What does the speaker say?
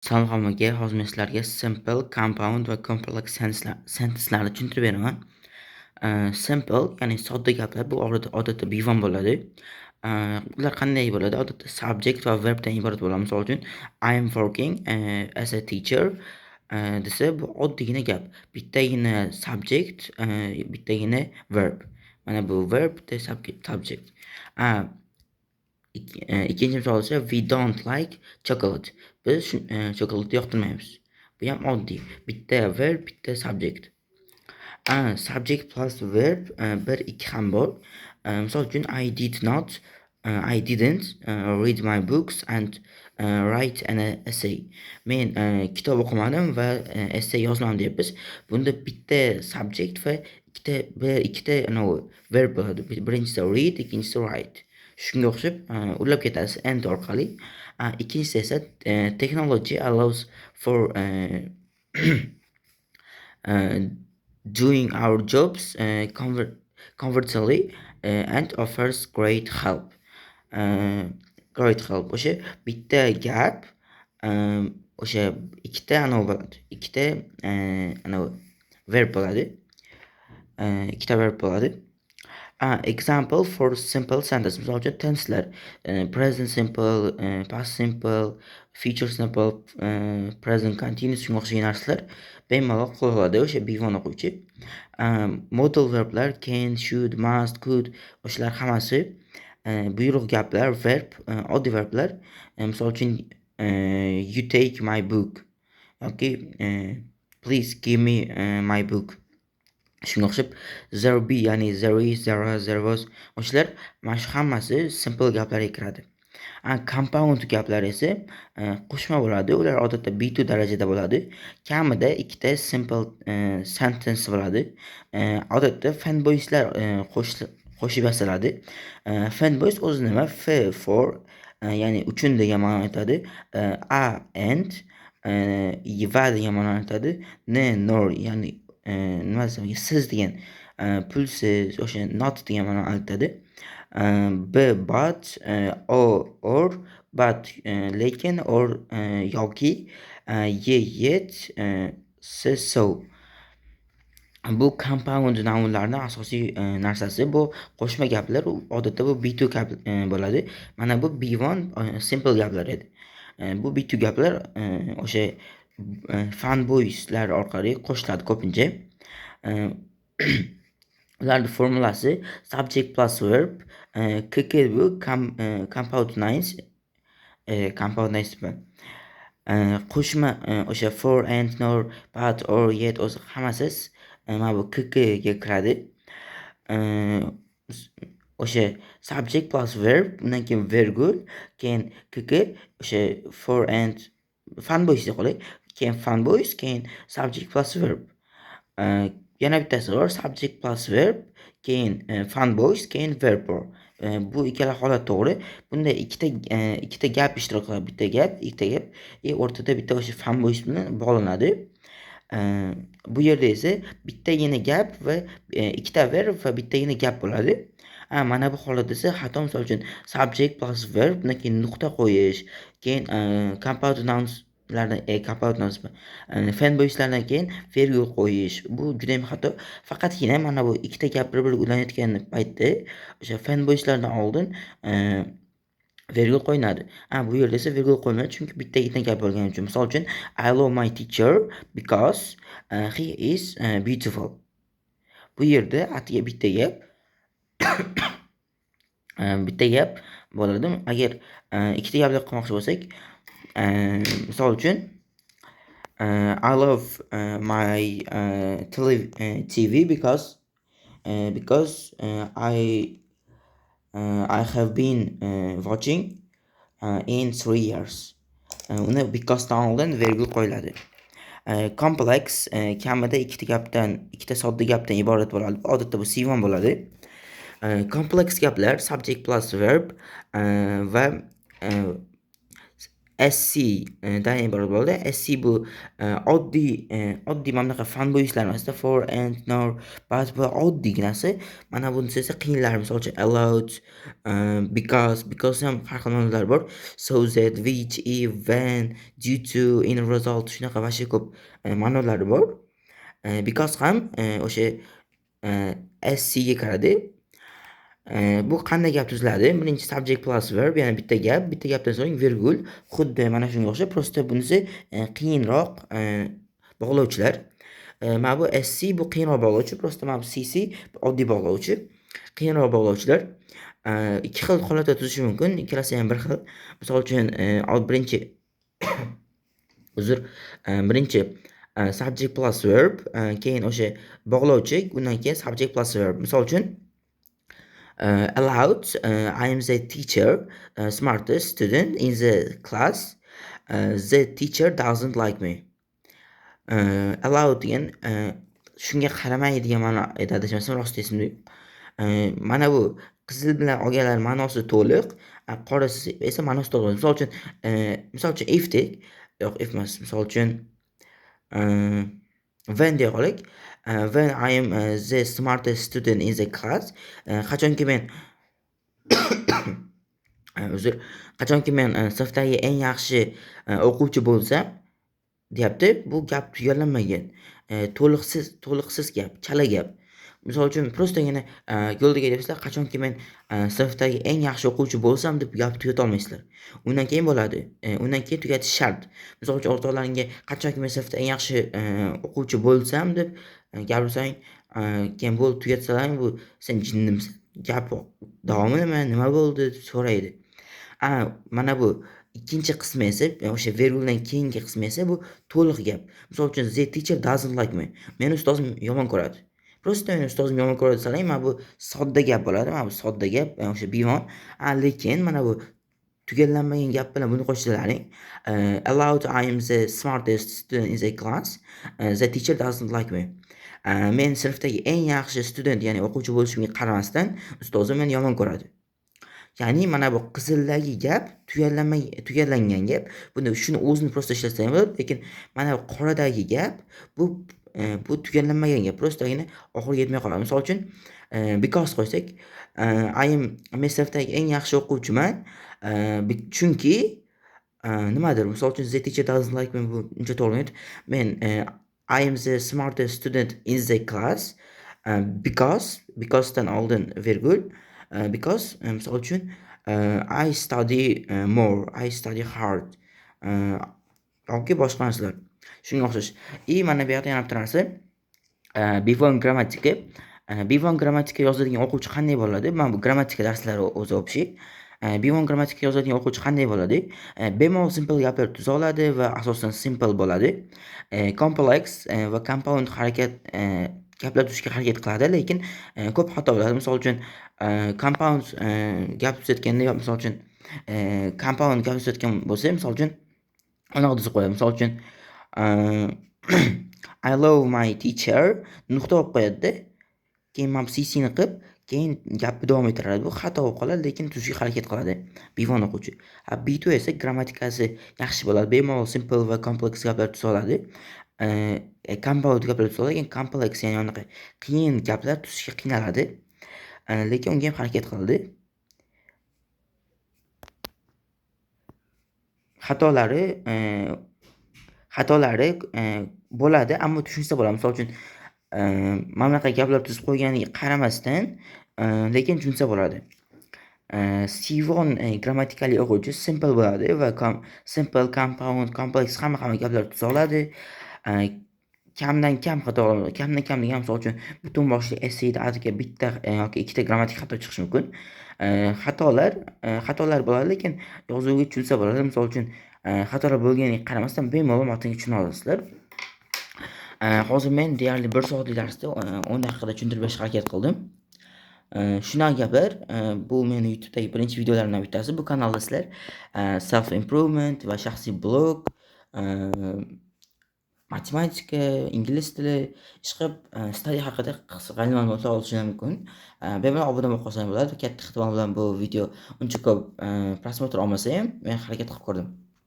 Salomga hozir men sizlarga simple, compound va complex sentence'larni tushuntirib beraman. Simple ya'ni sodda gaplar bu odatda bevon bo'ladi. Ular qanday bo'ladi? Odatda subject va verbdan iborat bo'ladi. Misol uchun I am working as a teacher desa bu oddiygina gap. Bittagina subject, bittagina verb. Mana bu verb de subject. İkinci misol ise we don't like chocolate. Biz chokoladni yoqtirmaymiz. Bu ham oddiy. Bitta verb, bitta subject. Subject plus verb 1-2 ham bor. Misol uchun I didn't read my books and write an essay. Men kitob o'qimadim va essay yozmadim deyapmiz. Bunda bitta subject va ikkita verb bo'ladi. Birinchisi read, ikkinchisi write. Shunga o'xshab ulab ketasiz and orqali. Ikkinchisi esa technology allows for doing our jobs comfortably and offers great help. O'sha bitta gap o'sha ikkita bo'ladi. Ikkita verb bo'ladi. Ikkita verb bo'ladi. Example for simple sentence. Misol uchun tenselar present simple, past simple, future simple, present continuous shunga o'xshagan narsalar bemalol qo'llaniladi o'sha bevon o'quvchi. Modal verblar can, should, must, could o'shalar hammasi buyruq gaplar, verb, oddiy verblar. Misol uchun you take my book yoki please give me my book. Shunga o'xshab there be ya'ni there is, there are, there was o'shalar mana shu hammasi simple gaplarga kiradi. Compound gaplar esa qo'shma bo'ladi. Ular odatda B2 darajada bo'ladi. Kamida ikkita simple sentence bo'ladi. Odatda fanboyslar qo'shib yasaladi. Fanboys o'zi nima? F for ya'ni uchun degan ma'noni aytadi. A and va degan ma'noni aytadi. N nor ya'ni nima desam, siz degan pulsiz o'sha not degan ma'noni aytadi. B but, O or, but lekin, or yoki, ye yet, S so. Bu compound nounlarning asosiy narsasi. Bu qo'shma gaplar. Odatda bu B2 gap bo'ladi. Mana bu B1 simple gaplar edi. Bu B2 gaplar o'sha fanboyslar orqali qo'shiladi ko'pincha. Ularning formulasi subject plus verb, KK bu compound nouns, qo'shma o'sha for and nor but or yet o'zi hammasi mana bu KK ga kiradi. O'sha subject plus verb, undan keyin virgul, keyin KK, o'sha for and fanboys deb qo'ying. Keyin fanboys, keyin subject plus verb. Yana bittasi bor, subject plus verb, keyin fanboys, keyin verb bor. Bu ikkala holat to'g'ri. Bunda ikkita gap ishtirok qiladi. Bitta gap, ikkita gap, o'rtada bitta o'sha fanboys bilan bog'lanadi. Bu yerda esa bittagina gap va ikkita verb va bittagina gap bo'ladi. Mana bu holatda esa xato, misol uchun subject plus verb, undan keyin nuqta qo'yish, keyin compound nouns fanboyslardan keyin virgul qo'yish. Bu juda ham xato. Faqatgina mana bu ikkita gap bir-biriga ulanayotgan paytda o'sha fanboyslardan oldin virgul qo'yiladi. Bu yerda esa virgul qo'yilmaydi, chunki bittagina gap bo'lgani uchun. Misol uchun I love my teacher because he is beautiful. Bu yerda atiga bitta gap bo'ladi. Agar ikkita gaplar qilmoqchi bo'lsak, misol uchun I love my TV because I have been watching in 3 years. Uni because'dan oldin virgul qo'yiladi. Complex kamida ikkita sodda gapdan iborat bo'ladi. Odatda bu C1 bo'ladi. Complex gaplar subject plus verb va SC dan iborat bo'ladi. SC bu oddiy mana bunaqa fan bo'yislar emasda, for and nor, but bu oddiygina. Mana bunisi esa qiyinlari, misol uchun allowed, because ham har xil ma'nolar bor. So that, which, if, when, due to, in result, shunaqa vasha ko'p ma'nolari bor. Because ham o'sha SC ga kiradi. Bu qanday gap tuziladi? Birinchi subject plus verb, ya'ni bitta gapdan so'ng virgul. Xuddi mana shunga o'xshab, prosta bunisi qiyinroq bog'lovchilar. Mana bu SC bu qiyinroq bog'lovchi, prosta mana bu CC oddiy bog'lovchi. Qiyinroq bog'lovchilar ikki xil holatda tuzishi mumkin, ikkalasi ham bir xil. Misol uchun birinchi birinchi subject plus verb, keyin o'sha bog'lovchi, undan keyin subject plus verb. Misol uchun allowed, I am the teacher, smartest student in the class. The teacher doesn't like me. Allowed degan shunga qaramay degan ma'no edi, adashmasam, rost esimda yo'q. Mana bu qizil bilan olganlar ma'nosi to'liq, qorasi esa ma'nosi to'liq. Misol uchun if dek, yo'q if emas. Misol uchun when deya qo'yaylik. When I am the smartest student in the class. Qachonki men qachonki men sinfdagi eng yaxshi o'quvchi bo'lsam deyapti. Bu gap tugallanmagan. To'liqsiz gap, chala gap. Misol uchun prostagina yo'lda ketyapsizlar, qachonki men sinfdagi eng yaxshi o'quvchi bo'lsam deb gapni tugata olmaysizlar. Undan keyin bo'ladi. Undan keyin tugatish shart. Misol uchun o'rtoqlaringga qachonki men sinfda eng yaxshi o'quvchi bo'lsam deb gapirsang, keyin bo'ldi tugatsalaring, bu sen jinnimisan? Gap davomi nima bo'ldi deb so'raydi. Mana bu ikkinchi qismi esa, o'sha virguldan keyingi qismi esa bu to'liq gap. Misol uchun the teacher doesn't like me. Meni ustozim yomon ko'radi. Prosta meni ustozim yomon ko'radi desalang, mana bu sodda gap bo'ladi. Mana bu sodda gap, o'sha bimon. Lekin mana bu tugallanmagan gap bilan buni qo'shsalaring, allowed, I am the smartest student in the class. The teacher doesn't like me. Men sinfdagi eng yaxshi student, ya'ni o'quvchi bo'lishimga qaramasdan ustozim meni yomon ko'radi. Ya'ni mana bu qizildagi gap tugallangan gap. Buni shuni o'zini prosta ishlatsa ham bo'ladi, lekin mana bu qoradagi gap bu tugallanmagan gap. Prostagina oxiriga yetmay qoladi. Misol uchun because qo'ysak, men sinfdagi eng yaxshi o'quvchiman, chunki nimadir. Misol uchun the teacher doesn't like me, bu uncha to'g'ri. Men I am the smartest student in the class, because dan oldin virgul. Because misol uchun I study more, I study hard, yoki boshqa narsalar shunga o'xshash. Mana bu yerda yana bitta narsa, B1 grammatika. B1 grammatika yozadigan o'quvchi qanday bo'ladi? Mana bu grammatika darslari o'zi общий. B1 grammatika yozadigan o'quvchi qanday bo'ladi? Bemalol simple gaplar tuza oladi va asosan simple bo'ladi. Complex va compound gaplar tuzishga harakat qiladi, lekin ko'p xato bo'ladi. Misol uchun compound gap tuzayotganda, yo misol uchun compound gap tuzayotgan bo'lsa, misol uchun anaqa tuzib qo'yadi. Misol uchun I love my teacher nuqta qo'yib qo'yadi-da. Keyin mana CC ni qilib, keyin gapni davom ettiradi. Bu xato bo'lib qoladi, lekin tuzishga harakat qiladi B1 o'quvchi. B2 esa grammatikasi yaxshi bo'ladi. Bemalol simple va complex gaplar tuza oladi. Compound gaplar tuza oladi, lekin complex, ya'ni anaqa qiyin gaplar tuzishga qiynaladi. Lekin unga ham harakat qildi. Xatolari bo'ladi, ammo tushunsa bo'ladi. Misol uchun mana bunaqa gaplar tuzib qo'yganiga qaramasdan, lekin tushunsa bo'ladi. C1 grammatikali o'quvchi simple bo'ladi va simple, compound, complex hamma gaplar tuza oladi. Kamdan kam degan, misol uchun butun boshli essayda atiga bitta yoki ikkita grammatik xato chiqishi mumkin. Xatolar bo'ladi, lekin yozuvga tushunsa bo'ladi. Misol uchun xatolar bo'lganiga qaramasdan bemalol matnga tushuna olasizlar. Hozir men deyarli 1 soatlik darsda 10 daqiqada tushuntirib berishga harakat qildim. Shunaqa gaplar. Bu meni YouTube'dagi birinchi videolarimdan bittasi. Bu kanalda sizlar self improvement va shaxsiy blog, matematika, ingliz tili, ishqib, study haqida qisqa ma'lumotlar olishingiz mumkin. Bemalol obuna bo'lib qolsangiz bo'ladi. Katta ehtimol bilan bu video uncha ko'p prosmotr olmasa ham men harakat qilib ko'rdim.